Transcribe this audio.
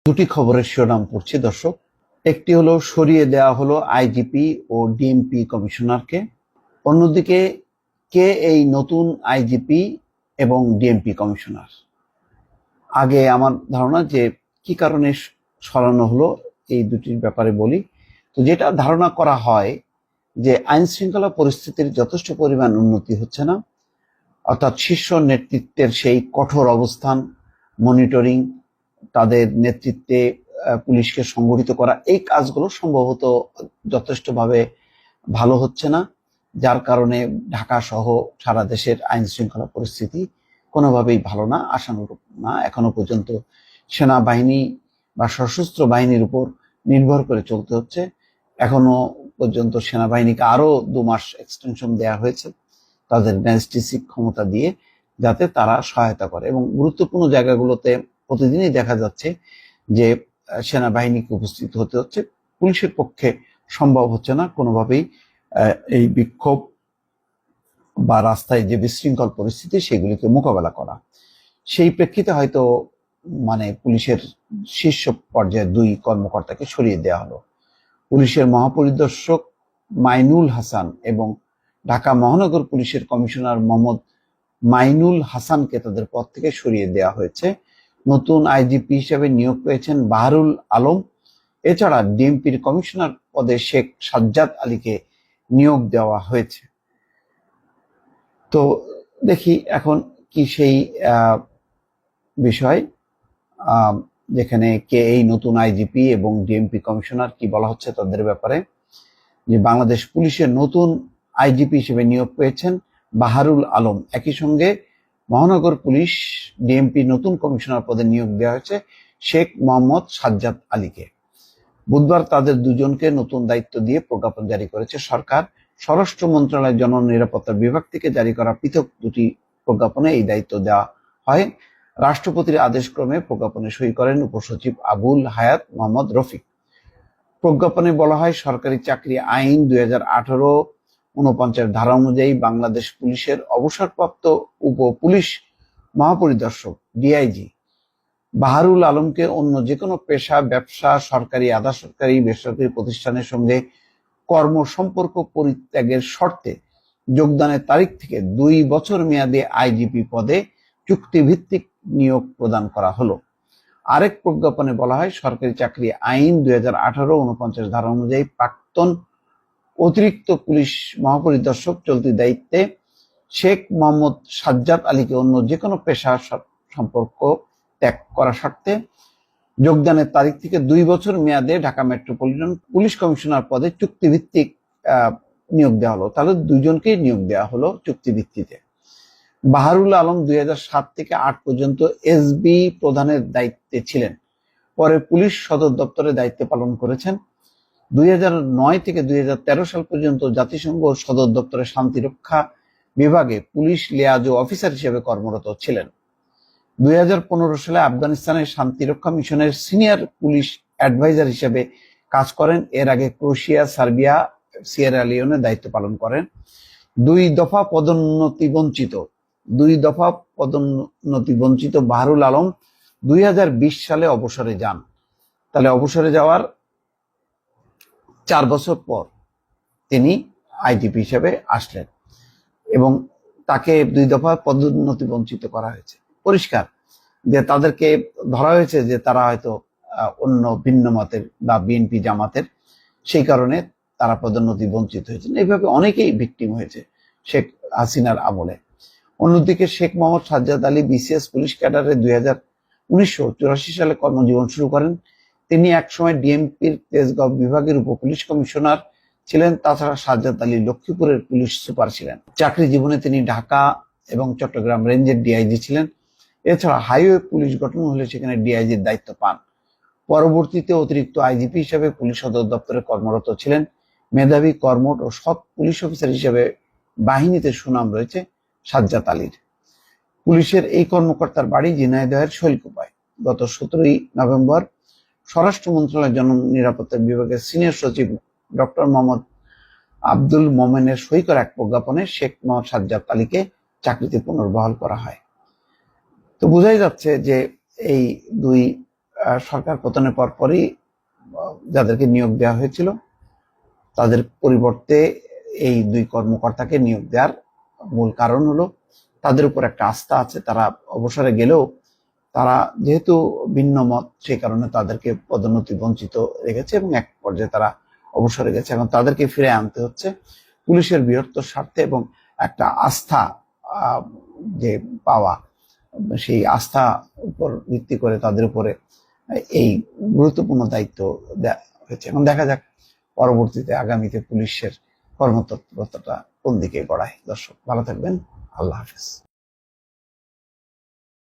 দুটি খবরের শিরোনাম পড়ছি দর্শক। একটি হলো সরিয়ে দেওয়া হলো আইজিপি ও ডিএমপি কমিশনারকে, অন্যদিকে কে এই নতুন আইজিপি এবং ডিএমপি কমিশনার। আগে আমার ধারণা যে কি কারণে সরানো হলো এই দুটির ব্যাপারে বলি। তো যেটা ধারণা করা হয় যে আইন শৃঙ্খলা পরিস্থিতির যথেষ্ট পরিমাণ উন্নতি হচ্ছে না, অর্থাৎ শীর্ষ নেতৃত্বের সেই কঠোর অবস্থান, মনিটরিং, তাদের নেতৃত্বে পুলিশকে সংগঠিত করা, এই কাজগুলো সম্ভবত যথেষ্টভাবে ভালো হচ্ছে না, যার কারণে ঢাকা সহ সারা দেশের আইন শৃঙ্খলা পরিস্থিতি কোনোভাবেই ভালো না, আশানুরূপ না। এখনো পর্যন্ত সেনাবাহিনী বা সশস্ত্র বাহিনীর উপর নির্ভর করে চলতে হচ্ছে। এখনো পর্যন্ত সেনাবাহিনীকে আরো 2 মাস এক্সটেনশন দেওয়া হয়েছে তাদের ম্যাজিস্ট্রেসি ক্ষমতা দিয়ে, যাতে তারা সহায়তা করে। এবং গুরুত্বপূর্ণ জায়গাগুলোতে প্রতিদিনই দেখা যাচ্ছে যে সেনাবাহিনীকে উপস্থিত হতে হচ্ছে, পুলিশের পক্ষে সম্ভব হচ্ছে না কোনোভাবেই এই বিক্ষোভ বা রাস্তায় যে বিশৃঙ্খল পরিস্থিতি সেগুলিকে মোকাবেলা করা। সেই প্রেক্ষিতে হয়তো পুলিশের শীর্ষ পর্যায়ের 2 কর্মকর্তাকে সরিয়ে দেওয়া হলো। পুলিশের মহাপরিদর্শক মাইনুল হাসান এবং ঢাকা মহানগর পুলিশের কমিশনার মোহাম্মদ মাইনুল হাসানকে তাদের পদ থেকে সরিয়ে দেওয়া হয়েছে। নতুন আইজিপি হিসেবে নিয়োগ পেয়েছেন বাহারুল আলম। এছাড়া ডিএমপির কমিশনার পদে শেখ সাজ্জাদ আলীকে নিয়োগ দেওয়া হয়েছে। তো দেখি এখন কি সেই বিষয়, যেখানে কে এই নতুন আইজিপি এবং ডিএমপি কমিশনার, কি বলা হচ্ছে তাদের ব্যাপারে। যে বাংলাদেশ পুলিশের নতুন আইজিপি হিসেবে নিয়োগ পেয়েছেন বাহারুল আলম। একই সঙ্গে মহানগর পুলিশ ডিএমপি নতুন কমিশনার পদে নিয়োগ দেওয়া হয়েছে শেখ মোহাম্মদ সাজ্জাদ আলীকে। বুধবার তাদের দুজনকে নতুন দায়িত্ব দিয়ে প্রজ্ঞাপন জারি করেছে সরকার। স্বরাষ্ট্র মন্ত্রণালয় জননিরাপত্তা বিভাগ থেকে জারি করা পৃথক 2টি প্রজ্ঞাপনে এই দায়িত্ব দেওয়া হয়। রাষ্ট্রপতির আদেশক্রমে প্রজ্ঞাপনে সই করেন উপসচিব আবুল হায়াত মোহাম্মদ রফিক। প্রজ্ঞাপনে বলা হয়, সরকারি চাকরি আইন 2018-49 ধারা অনুযায়ী বাংলাদেশ পুলিশের অবসরপ্রাপ্ত উপ পুলিশ মহাপরিদর্শক ডিআইজি বাহারুল আলমকে অন্য যে কোনো পেশা, ব্যবসা, সরকারি, আধা সরকারি, বেসরকারি প্রতিষ্ঠানের সঙ্গে কর্মসম্পর্ক পরিত্যাগের শর্তে যোগদানের তারিখ থেকে 2 বছর মেয়াদে আইজিপি পদে চুক্তিভিত্তিক নিয়োগ প্রদান করা হলো। আরেক প্রজ্ঞাপনে বলা হয়, সরকারি চাকরি আইন 2018-49 ধারা অনুযায়ী প্রাক্তন অতিরিক্ত পুলিশ মহাপরিদর্শক চলতি দায়িত্বে শেখ মোহাম্মদ সাজ্জাদ আলীকে অন্য যে কোনো পেশা সম্পর্ক ত্যাগ করা শর্তে যোগদানের তারিখ থেকে 2 বছর মেয়াদে ঢাকা মেট্রোপলিটন পুলিশ কমিশনার পদে চুক্তিভিত্তিক নিয়োগ দেওয়া হলো। তাহলে 2 জনকেই নিয়োগ দেওয়া হলো চুক্তিভিত্তিতে। বাহারুল আলম 2007 থেকে 8 পর্যন্ত এসবি প্রধানের দায়িত্বে ছিলেন। পরে পুলিশ সদর দপ্তরে দায়িত্ব পালন করেছেন। 2009 থেকে 2013 সাল পর্যন্ত জাতিসংঘ সদর দপ্তরে শান্তিরক্ষা বিভাগে পুলিশ লিয়াজো অফিসার হিসেবে কর্মরত ছিলেন। 2015 সালে আফগানিস্তানের শান্তিরক্ষা মিশনের সিনিয়র পুলিশ অ্যাডভাইজার হিসেবে কাজ করেন। এর আগে ক্রোয়েশিয়া, সার্বিয়া, সিয়েরা লিওনে দায়িত্ব পালন করেন। 2 দফা পদোন্নতি বঞ্চিত বাহারুল আলম 2020 সালে অবসরে যান। তাহলে অবসরে যাওয়ার 4 বছর পর তিনি আইজিপি হিসেবে আসলেন এবং তাকে 2 দফা পদোন্নতি বঞ্চিত করা হয়েছে। পরিষ্কার যে তাদেরকে ধরা হয়েছে যে তারা হয়তো অন্য ভিন্ন মতের বা বিএনপি জামাতের, সেই কারণে তারা পদোন্নতি বঞ্চিত হয়েছেন। এইভাবে অনেকেই ভিকটিম হয়েছে শেখ হাসিনার আমলে। অন্যদিকে শেখ মোহাম্মদ সাজ্জাদ আলী বিসিএস পুলিশ ক্যাডারে 1984 সালে কর্মজীবন শুরু করেন। তিনি একসময় ডিএমপির তেজগাঁও বিভাগের উপ পুলিশ কমিশনার ছিলেন। তাছাড়া সাজ্জাদ আলী লক্ষ্মীপুরের পুলিশ সুপার ছিলেন। চাকরি জীবনে তিনি ঢাকা এবং চট্টগ্রাম রেঞ্জের ডিআইজি ছিলেন। এছাড়া হাইওয়ে পুলিশ গঠন হলে সেখানে ডিআইজির দায়িত্ব পান। পরবর্তীতে অতিরিক্ত আইজিপি হিসেবে পুলিশ সদর দপ্তরে কর্মরত ছিলেন। মেধাবী, কর্মঠ ও সৎ পুলিশ অফিসার হিসেবে বাহিনীতে সুনাম রয়েছে সাজ্জাদ আলীর। পুলিশের এই কর্মকর্তার বাড়ি ঝিনাইদহের শৈলকুপায়। গত 17 নভেম্বর স্বরাষ্ট্র মন্ত্রণালয়ের জননিরাপত্তা বিভাগের সিনিয়র সচিব ডক্টর মোহাম্মদ আব্দুল মোমেনের সই করা এক প্রজ্ঞাপনে শেখ মোহাম্মদ সাজ্জাদ আলীকে চাকরিতে পুনর্বহাল করা হয়। তো বোঝাই যাচ্ছে যে এই 2 সরকার পতনের পরপরই যাদেরকে নিয়োগ দেওয়া হয়েছিল তাদের পরিবর্তে এই দুই কর্মকর্তাকে নিয়োগ দেওয়ার মূল কারণ হলো তাদের উপর একটা আস্থা আছে। তারা অবসরে গেলেও তারা যেহেতু ভিন্ন মত, সেই কারণে তাদেরকে পদোন্নতি বঞ্চিত রেখেছে এবং এক পর্যায়ে তারা অবসরে গেছে। এখন তাদেরকে ফিরে আনতে হচ্ছে পুলিশের বৃহত্তর স্বার্থে এবং একটা আস্থা যে পাওয়া, সেই আস্থা উপর ভিত্তি করে তাদের উপরে এই গুরুত্বপূর্ণ দায়িত্ব দেওয়া হয়েছে। এখন দেখা যাক পরবর্তীতে আগামীতে পুলিশের কর্মতৎপরতাটা কোন দিকে গড়ায়। দর্শক ভালো থাকবেন, আল্লাহ হাফেজ।